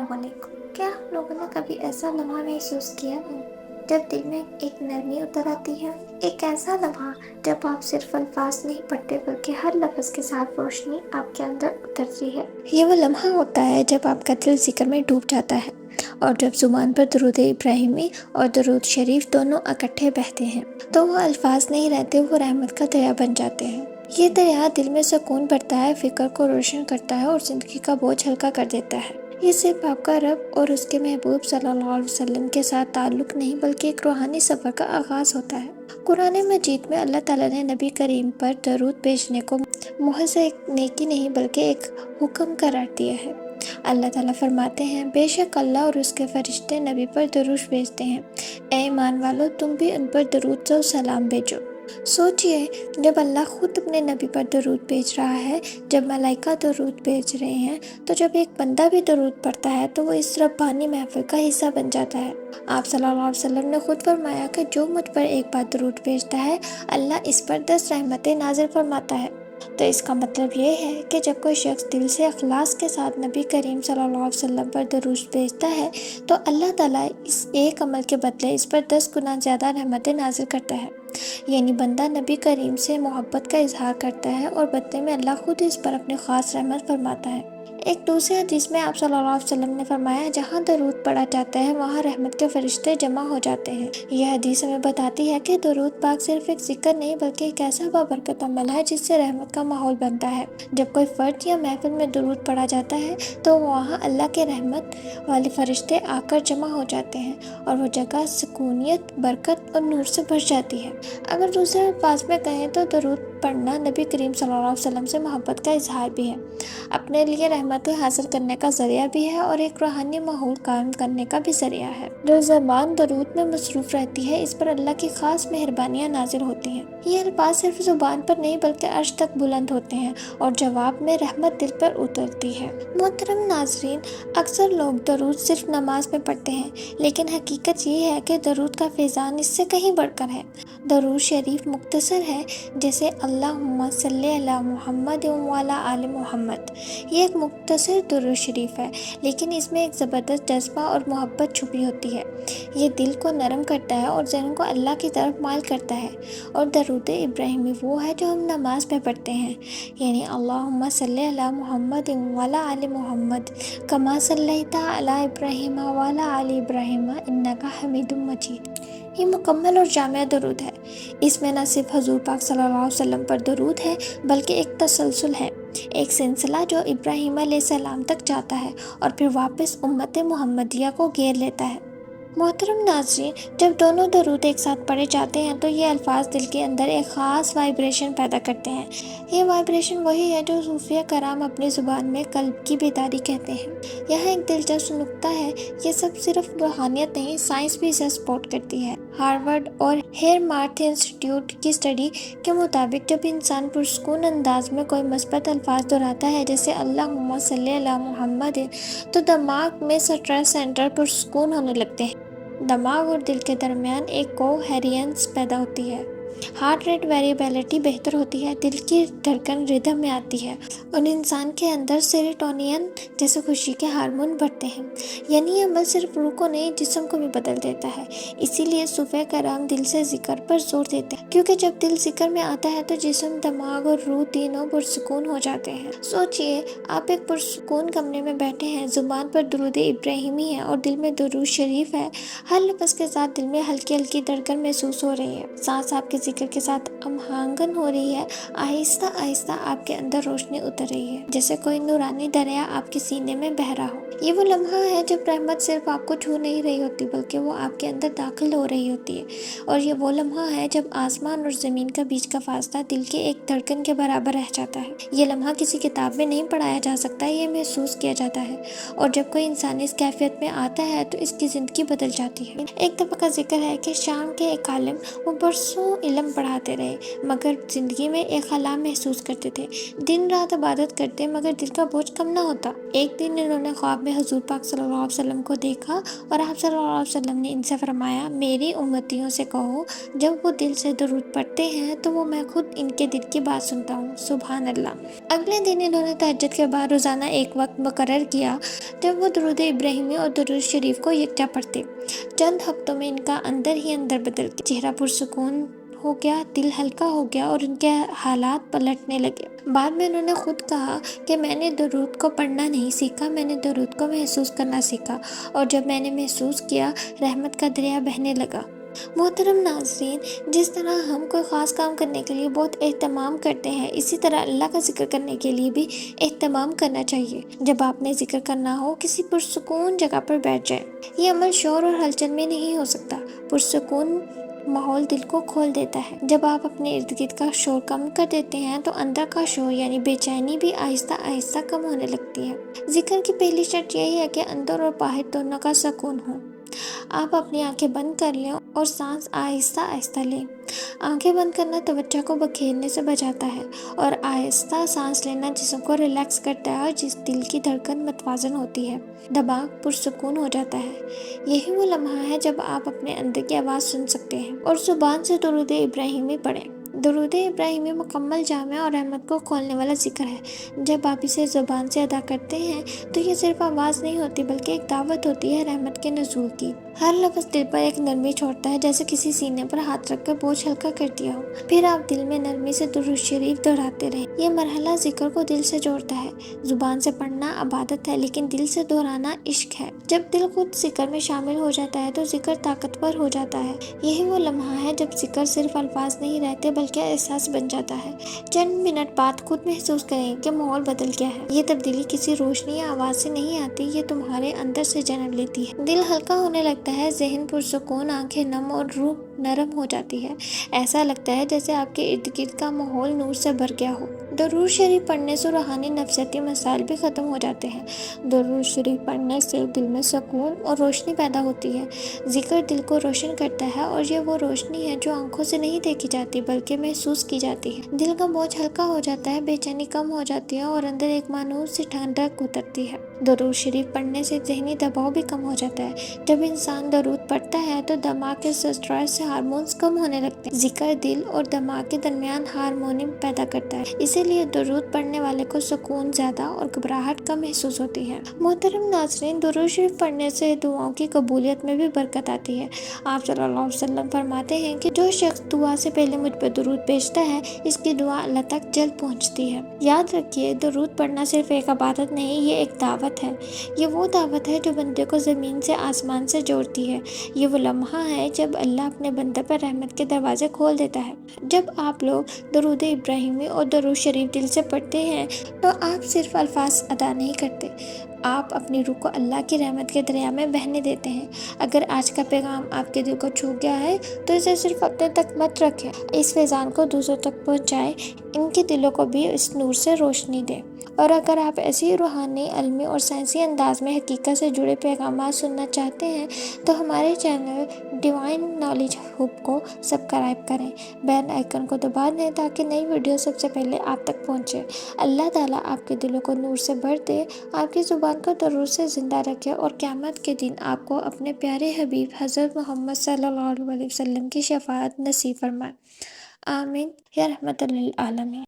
السلام علیکم۔ کیا آپ لوگوں نے کبھی ایسا لمحہ محسوس کیا ہے جب دل میں ایک نرمی اتر آتی ہے؟ ایک ایسا لمحہ جب آپ صرف الفاظ نہیں پڑھتے بلکہ ہر لفظ کے ساتھ روشنی آپ کے اندر اترتی ہے۔ یہ وہ لمحہ ہوتا ہے جب آپ کا دل ذکر میں ڈوب جاتا ہے اور جب زبان پر درود ابراہیمی اور درود شریف دونوں اکٹھے بہتے ہیں تو وہ الفاظ نہیں رہتے، وہ رحمت کا دریا بن جاتے ہیں۔ یہ دریا دل میں سکون بھرتا ہے، فکر کو روشن کرتا ہے اور زندگی کا بوجھ ہلکا کر دیتا ہے۔ یہ صرف آپ کا رب اور اس کے محبوب صلی اللہ علیہ وسلم کے ساتھ تعلق نہیں بلکہ ایک روحانی سفر کا آغاز ہوتا ہے۔ قرآن مجید میں اللہ تعالیٰ نے نبی کریم پر درود بھیجنے کو محض ایک نیکی نہیں بلکہ ایک حکم قرار دیا ہے۔ اللہ تعالیٰ فرماتے ہیں، بے شک اللہ اور اس کے فرشتے نبی پر درود بھیجتے ہیں، اے ایمان والو تم بھی ان پر درود و سلام بھیجو۔ سوچئے، جب اللہ خود اپنے نبی پر درود بھیج رہا ہے، جب ملائکہ درود بھیج رہے ہیں، تو جب ایک بندہ بھی درود پڑھتا ہے تو وہ اس ربانی محفل کا حصہ بن جاتا ہے۔ آپ صلی اللہ علیہ وسلم نے خود فرمایا کہ جو مجھ پر ایک بار درود بھیجتا ہے اللہ اس پر 10 رحمتیں نازل فرماتا ہے۔ تو اس کا مطلب یہ ہے کہ جب کوئی شخص دل سے اخلاص کے ساتھ نبی کریم صلی اللہ علیہ وسلم پر درود بھیجتا ہے تو اللہ تعالیٰ اس ایک عمل کے بدلے اس پر 10 گنا زیادہ رحمتیں نازل کرتا ہے۔ یعنی بندہ نبی کریم سے محبت کا اظہار کرتا ہے اور بدلے میں اللہ خود اس پر اپنی خاص رحمت فرماتا ہے۔ ایک دوسرے حدیث میں آپ صلی اللہ علیہ وسلم نے فرمایا، جہاں درود پڑھا جاتا ہے وہاں رحمت کے فرشتے جمع ہو جاتے ہیں۔ یہ حدیث ہمیں بتاتی ہے کہ درود پاک صرف ایک ذکر نہیں بلکہ ایک ایسا بابرکت عمل ہے جس سے رحمت کا ماحول بنتا ہے۔ جب کوئی فرد یا محفل میں درود پڑھا جاتا ہے تو وہاں اللہ کے رحمت والے فرشتے آ کر جمع ہو جاتے ہیں اور وہ جگہ سکونیت، برکت اور نور سے بھر جاتی ہے۔ اگر دوسرے الفاظ میں کہیں تو درود پڑھنا نبی کریم صلی اللہ علیہ وسلم سے محبت کا اظہار بھی ہے، اپنے لیے رحمتیں حاصل کرنے کا ذریعہ بھی ہے اور ایک روحانی ماحول قائم کرنے کا بھی ذریعہ ہے۔ جو زبان درود میں مصروف رہتی ہے اس پر اللہ کی خاص مہربانیاں نازل ہوتی ہیں۔ یہ الفاظ صرف زبان پر نہیں بلکہ عرش تک بلند ہوتے ہیں اور جواب میں رحمت دل پر اترتی ہے۔ محترم ناظرین، اکثر لوگ درود صرف نماز میں پڑھتے ہیں، لیکن حقیقت یہ ہے کہ درود کا فیضان اس سے کہیں بڑھ کر ہے۔ درود شریف مختصر ہے، جیسے اللہم صلی علی محمد وعلی آل محمد۔ یہ ایک مختصر درود شریف ہے، لیکن اس میں ایک زبردست جذبہ اور محبت چھپی ہوتی ہے۔ یہ دل کو نرم کرتا ہے اور ذہن کو اللہ کی طرف مائل کرتا ہے۔ اور درود ابراہیمی وہ ہے جو ہم نماز میں پڑھتے ہیں، یعنی اللہم صلی علی محمد وعلی آل محمد کما صلیت علی ابراہیم وعلی آل ابراہیم انک حمید مجید۔ یہ مکمل اور جامع درود ہے۔ اس میں نہ صرف حضور پاک صلی اللہ علیہ وسلم پر درود ہے بلکہ ایک تسلسل ہے، ایک سلسلہ جو ابراہیم علیہ السلام تک جاتا ہے اور پھر واپس امت محمدیہ کو گھیر لیتا ہے۔ محترم ناظرین، جب دونوں درود ایک ساتھ پڑھے جاتے ہیں تو یہ الفاظ دل کے اندر ایک خاص وائبریشن پیدا کرتے ہیں۔ یہ وائبریشن وہی ہے جو صوفیہ کرام اپنی زبان میں قلب کی بیداری کہتے ہیں۔ یہاں ایک دلچسپ نکتہ ہے، یہ سب صرف روحانیت نہیں، سائنس بھی اسے سپورٹ کرتی ہے۔ ہارورڈ اور ہیر مارتھ انسٹیٹیوٹ کی اسٹڈی کے مطابق جب انسان پرسکون انداز میں کوئی مثبت الفاظ دہراتا ہے جیسے اللہم صلی علی محمد، تو دماغ میں سٹریس سینٹر پرسکون ہونے لگتے ہیں۔ دماغ اور دل کے درمیان ایک کوہیرینس پیدا ہوتی ہے، ہارٹ ریٹ ویریبلٹی بہتر ہوتی ہے، دل کی دھڑکن ردھم میں آتی ہے اور انسان کے اندر سیروٹونین جیسے خوشی کے ہارمون بڑھتے ہیں۔ یعنی یہ عمل صرف روح کو نہیں جسم کو بھی بدل دیتا ہے۔ اسی لیے صوفیہ کرام دل سے ذکر پر زور دیتے ہیں، کیونکہ جب دل ذکر میں آتا ہے تو جسم، دماغ اور روح تینوں پرسکون ہو جاتے ہیں۔ سوچئے، آپ ایک پرسکون کمرے میں بیٹھے ہیں، زبان پر درود ابراہیمی ہے اور دل میں درود شریف ہے۔ ہر لفظ کے ساتھ دل میں ہلکی ہلکی دھڑکن محسوس ہو رہی ہے، سانس آپ کے ذکر کے ساتھ ہمآہنگ ہو رہی ہے، آہستہ آہستہ آپ کے اندر روشنی اتر رہی ہے، جیسے کوئی نورانی دریا آپ کے سینے میں بہہ رہا ہو۔ یہ وہ لمحہ ہے جب رحمت صرف آپ کو چھو نہیں رہی ہوتی بلکہ وہ آپ کے اندر داخل ہو رہی ہوتی ہے، اور یہ وہ لمحہ ہے جب آسمان اور زمین کا بیچ کا فاصلہ دل کے ایک دھڑکن کے برابر رہ جاتا ہے۔ یہ لمحہ کسی کتاب میں نہیں پڑھایا جا سکتا، یہ محسوس کیا جاتا ہے، اور جب کوئی انسان اس کیفیت میں آتا ہے تو اس کی زندگی بدل جاتی ہے۔ ایک دفعہ کا ذکر ہے کہ شام کے ایک عالم، وہ برسوں علم پڑھاتے رہے، مگر زندگی میں ایک خلا محسوس کرتے تھے۔ دن رات عبادت کرتے مگر دل کا بوجھ کم نہ ہوتا۔ ایک دن انہوں نے خواب میں حضور پاک صلی اللہ علیہ وسلم کو دیکھا اور آپ صلی اللہ علیہ وسلم نے ان سے فرمایا، میری امتیوں سے کہو جب وہ دل سے درود پڑھتے ہیں تو وہ میں خود ان کے دل کی بات سنتا ہوں۔ سبحان اللہ۔ اگلے دن انہوں نے تہجد کے بعد روزانہ ایک وقت مقرر کیا جب وہ درود ابراہیمی اور درود شریف کو یکجا پڑھتے۔ چند ہفتوں میں ان کا اندر ہی اندر بدل گیا، چہرہ پرسکون ہو گیا، دل ہلکا ہو گیا اور ان کے حالات پلٹنے لگے۔ بعد میں انہوں نے خود کہا کہ میں نے درود کو پڑھنا نہیں سیکھا، میں نے درود کو محسوس کرنا سیکھا، اور جب میں نے محسوس کیا رحمت کا دریا بہنے لگا۔ محترم ناظرین، جس طرح ہم کوئی خاص کام کرنے کے لیے بہت اہتمام کرتے ہیں، اسی طرح اللہ کا ذکر کرنے کے لیے بھی اہتمام کرنا چاہیے۔ جب آپ نے ذکر کرنا ہو کسی پرسکون جگہ پر بیٹھ جائیں۔ یہ عمل شور اور ہلچل میں نہیں ہو سکتا۔ پرسکون ماحول دل کو کھول دیتا ہے۔ جب آپ اپنے ارد گرد کا شور کم کر دیتے ہیں تو اندر کا شور یعنی بے چینی بھی آہستہ آہستہ کم ہونے لگتی ہے۔ ذکر کی پہلی شرط یہی ہے کہ اندر اور باہر دونوں کا سکون ہو۔ آپ اپنی آنکھیں بند کر لیں اور سانس آہستہ آہستہ لیں۔ آنکھیں بند کرنا توجہ کو بکھیرنے سے بچاتا ہے، اور آہستہ سانس لینا جسم کو ریلیکس کرتا ہے اور جس دل کی دھڑکن متوازن ہوتی ہے، دماغ پرسکون ہو جاتا ہے۔ یہی وہ لمحہ ہے جب آپ اپنے اندر کی آواز سن سکتے ہیں اور زبان سے درود ابراہیمی پڑھیں۔ درود ابراہیمی مکمل جامع اور رحمت کو کھولنے والا ذکر ہے۔ جب آپ اسے زبان سے ادا کرتے ہیں تو یہ صرف آواز نہیں ہوتی بلکہ ایک دعوت ہوتی ہے رحمت کے نزول کی۔ ہر لفظ دل پر ایک نرمی چھوڑتا ہے، جیسے کسی سینے پر ہاتھ رکھ کر بوجھ ہلکا کر دیا ہو۔ پھر آپ دل میں نرمی سے درود شریف دہراتے رہیں۔ یہ مرحلہ ذکر کو دل سے جوڑتا ہے۔ زبان سے پڑھنا عبادت ہے لیکن دل سے دہرانا عشق ہے۔ جب دل خود ذکر میں شامل ہو جاتا ہے تو ذکر طاقتور ہو جاتا ہے۔ یہی وہ لمحہ ہے جب ذکر صرف الفاظ نہیں رہتے بلکہ احساس بن جاتا ہے۔ چند منٹ بعد خود محسوس کریں کہ ماحول بدل گیا ہے۔ یہ تبدیلی کسی روشنی یا آواز سے نہیں آتی، یہ تمہارے اندر سے جنم لیتی ہے۔ دل ہلکا ہونے لگتا ہے، ذہن پرسکون، آنکھیں نم اور روح نرم ہو جاتی ہے۔ ایسا لگتا ہے جیسے آپ کے ارد گرد کا ماحول نور سے بھر گیا ہو۔ درود شریف پڑھنے سے روحانی نفسیاتی مسائل بھی ختم ہو جاتے ہیں۔ درود شریف پڑھنے سے دل میں سکون اور روشنی پیدا ہوتی ہے۔ ذکر دل کو روشن کرتا ہے، اور یہ وہ روشنی ہے جو آنکھوں سے نہیں دیکھی جاتی بلکہ محسوس کی جاتی ہے۔ دل کا بوجھ ہلکا ہو جاتا ہے، بے چینی کم ہو جاتی ہے اور اندر ایک مانوس سی ٹھنڈک اترتی ہے۔ درود شریف پڑھنے سے ذہنی دباؤ بھی کم ہو جاتا ہے۔ جب انسان درود پڑھتا ہے تو دماغ کے اسٹریس سے ہارمونز کم ہونے لگتے ہیں۔ ذکر دل اور دماغ کے درمیان ہارمونی پیدا کرتا ہے، اسی لیے درود پڑھنے والے کو سکون زیادہ اور گھبراہٹ کم محسوس ہوتی ہے۔ محترم ناظرین، درود شریف پڑھنے سے دعاؤں کی قبولیت میں بھی برکت آتی ہے۔ آپ صلی اللہ علیہ وسلم فرماتے ہیں کہ جو شخص دعا سے پہلے مجھ پر درود بھیجتا ہے اس کی دعا اللہ تک جلد پہنچتی ہے۔ یاد رکھیے، درود پڑھنا صرف ایک عبادت نہیں، یہ ایک دعوت ہے۔ یہ وہ دعوت ہے جو بندے کو زمین سے آسمان سے جوڑتی ہے۔ یہ وہ لمحہ ہے جب اللہ اپنے بندے پر رحمت کے دروازے کھول دیتا ہے۔ جب آپ لوگ درود ابراہیمی اور درود شریف دل سے پڑھتے ہیں تو آپ صرف الفاظ ادا نہیں کرتے، آپ اپنی روح کو اللہ کی رحمت کے دریا میں بہنے دیتے ہیں۔ اگر آج کا پیغام آپ کے دل کو چھو گیا ہے تو اسے صرف اپنے تک مت رکھیں، اس فیضان کو دوسروں تک پہنچائیں، ان کے دلوں کو بھی اس نور سے روشنی دیں۔ اور اگر آپ ایسی روحانی، علمی اور سائنسی انداز میں حقیقت سے جڑے پیغامات سننا چاہتے ہیں تو ہمارے چینل ڈیوائن نالج ہب کو سبسکرائب کریں، بیل آئیکن کو دبا دیں تاکہ نئی ویڈیو سب سے پہلے آپ تک پہنچے۔ اللہ تعالیٰ آپ کے دلوں کو نور سے بھر دے، آپ کی زبان کو درود سے زندہ رکھے اور قیامت کے دن آپ کو اپنے پیارے حبیب حضرت محمد صلی اللہ علیہ وسلم کی شفاعت نصیب فرمائے۔ آمین یا رحمت للعالمین۔